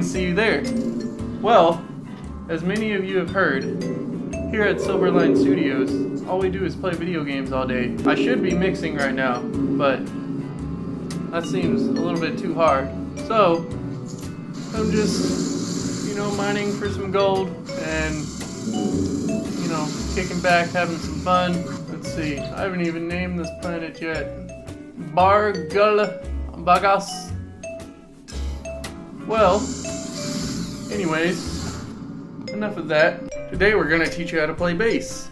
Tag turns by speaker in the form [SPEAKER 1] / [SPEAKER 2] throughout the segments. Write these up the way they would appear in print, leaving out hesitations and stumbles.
[SPEAKER 1] see you there. Well, as many of you have heard, here at Silverline Studios, all we do is play video games all day. I should be mixing right now, but that seems a little bit too hard. So, I'm just, mining for some gold and, kicking back, having some fun. Let's see, I haven't even named this planet yet. Bagas. Well, anyways, enough of that. Today we're gonna teach you how to play bass.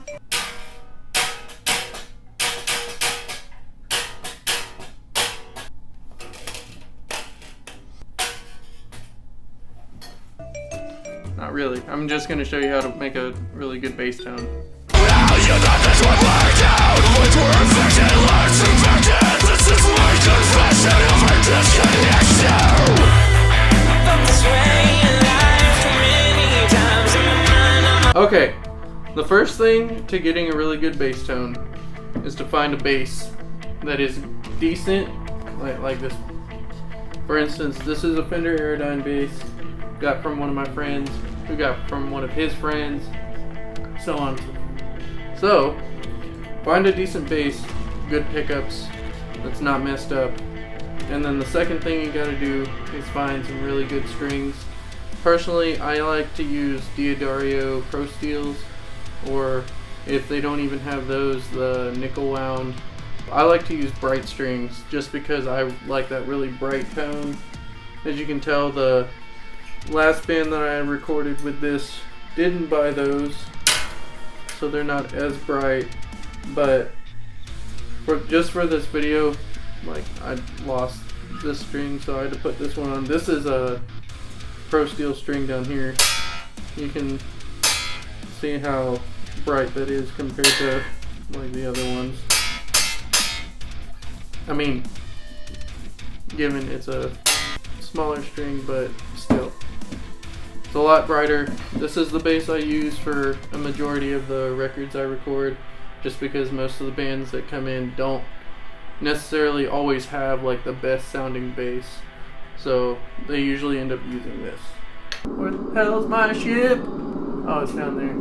[SPEAKER 1] Not really. I'm just gonna show you how to make a really good bass tone.
[SPEAKER 2] Well, you thought this would work out. Words were infected, learned to infected. This is my confession of our disconnection. Felt this way in life many times in my mind.
[SPEAKER 1] Okay, the first thing to getting a really good bass tone is to find a bass that is decent, like this. For instance, this is a Fender Aerodyne bass, got from one of my friends, who got from one of his friends, so on. So, find a decent bass, good pickups, that's not messed up. And then the second thing you gotta do is find some really good strings. Personally, I like to use D'Addario Pro Steels, or if they don't even have those, the nickel wound. I like to use bright strings just because I like that really bright tone. As you can tell, the last band that I recorded with this didn't buy those, so they're not as bright. But just for this video, I lost this string, so I had to put this one on. This is a Pro Steel string down here. You can see how bright that is compared to the other ones. I mean, given it's a smaller string, but still. It's a lot brighter. This is the bass I use for a majority of the records I record, just because most of the bands that come in don't necessarily always have the best sounding bass, so they usually end up using this. Where the hell's my ship? Oh, it's down there.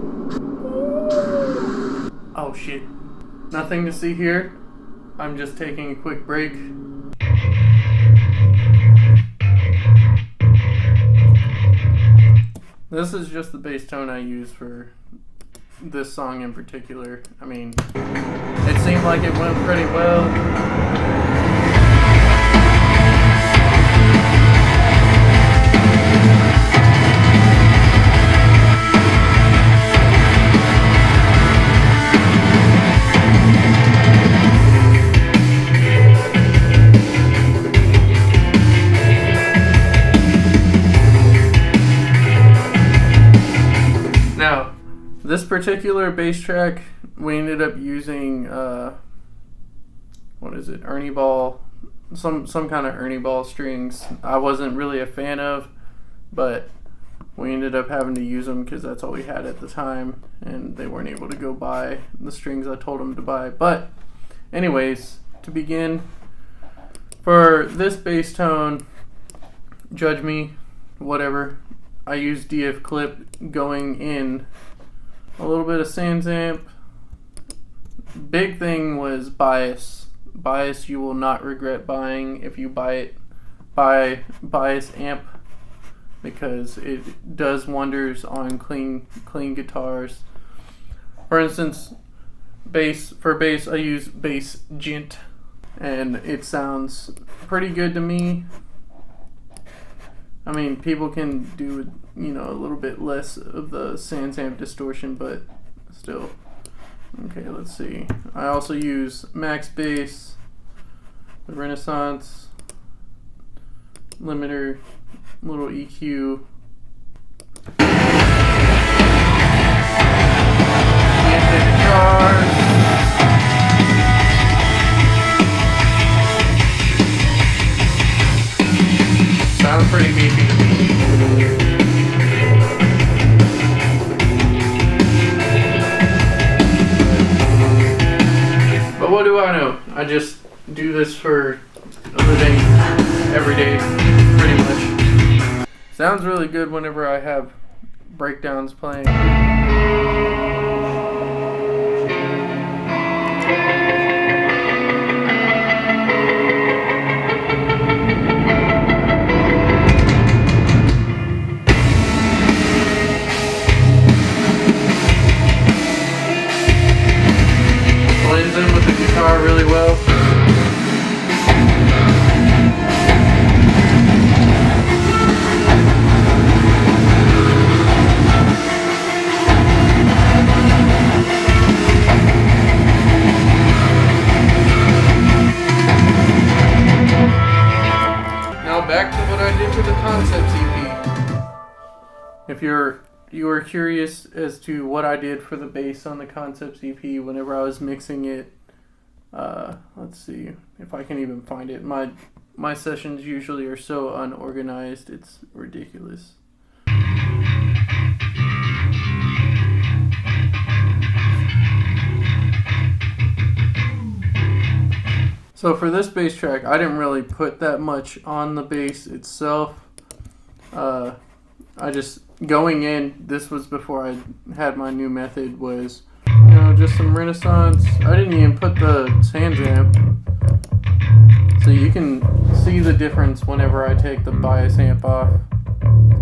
[SPEAKER 1] Oh shit. Nothing to see here. I'm just taking a quick break. This is just the bass tone I use for this song in particular. I mean, it seemed like it went pretty well. Now, this particular bass track, we ended up using, Ernie Ball, some kind of Ernie Ball strings. I wasn't really a fan of, but we ended up having to use them because that's all we had at the time, and they weren't able to go buy the strings I told them to buy. But anyways, to begin, for this bass tone, judge me, whatever. I use DF clip going in, a little bit of SansAmp. Big thing was bias. Bias you will not regret buying if you buy it. Buy bias amp, because it does wonders on clean guitars. For instance, for bass I use Bass Gent, and it sounds pretty good to me. I mean, people can do, a little bit less of the SansAmp distortion, but still. Okay, let's see. I also use Max Bass, the Renaissance, limiter, little EQ. Sounds pretty beefy to me. But what do I know? I just do this for a living every day, pretty much. Sounds really good whenever I have breakdowns playing. Blends in with the guitar really well. Now back to what I did for the Concepts EP. If you were curious as to what I did for the bass on the Concepts EP whenever I was mixing it, let's see if I can even find it. My sessions usually are so unorganized, it's ridiculous. So for this bass track, I didn't really put that much on the bass itself. I just, going in, this was before I had my new method, was, you know, just some Renaissance. I didn't even put the Sans amp. So you can see the difference whenever I take the bias amp off,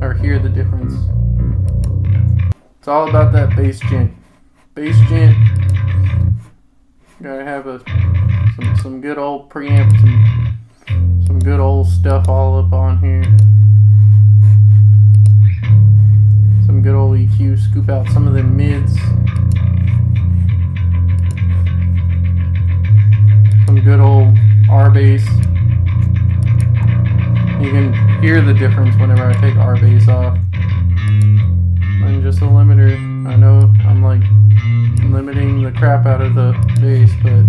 [SPEAKER 1] or hear the difference. It's all about that bass gent. Bass gent, gotta have some good old preamp, some good old stuff all up on here. Some good old EQ, scoop out some of the mids. Some good old R bass. You can hear the difference whenever I take R bass off. And just a limiter. I know I'm like limiting the crap out of the bass, but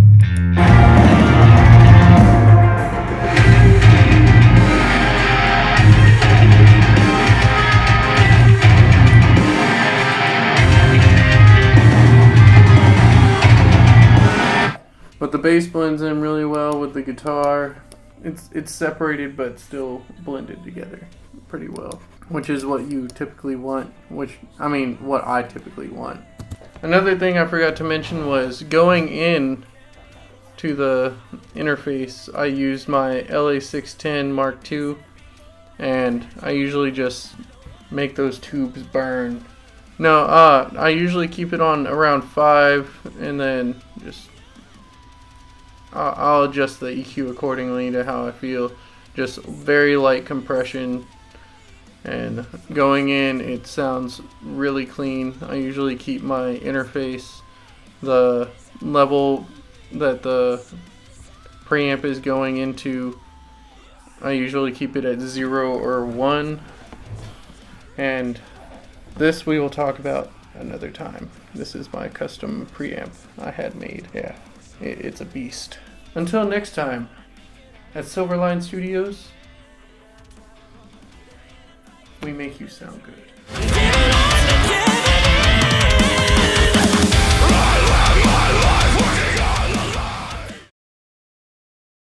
[SPEAKER 1] the bass blends in really well with the guitar. It's separated but still blended together pretty well, which is what you typically want, what I typically want. Another thing I forgot to mention was going in to the interface, I use my LA610 Mark II, and I usually just make those tubes burn. No, I usually keep it on around 5, and then just I'll adjust the EQ accordingly to how I feel. Just very light compression, and going in it sounds really clean. I usually keep my interface, the level that the preamp is going into, I usually keep it at 0 or 1, and this we will talk about another time. This is my custom preamp I had made. Yeah, it's a beast. Until next time, at Silverline Studios, we make you sound good.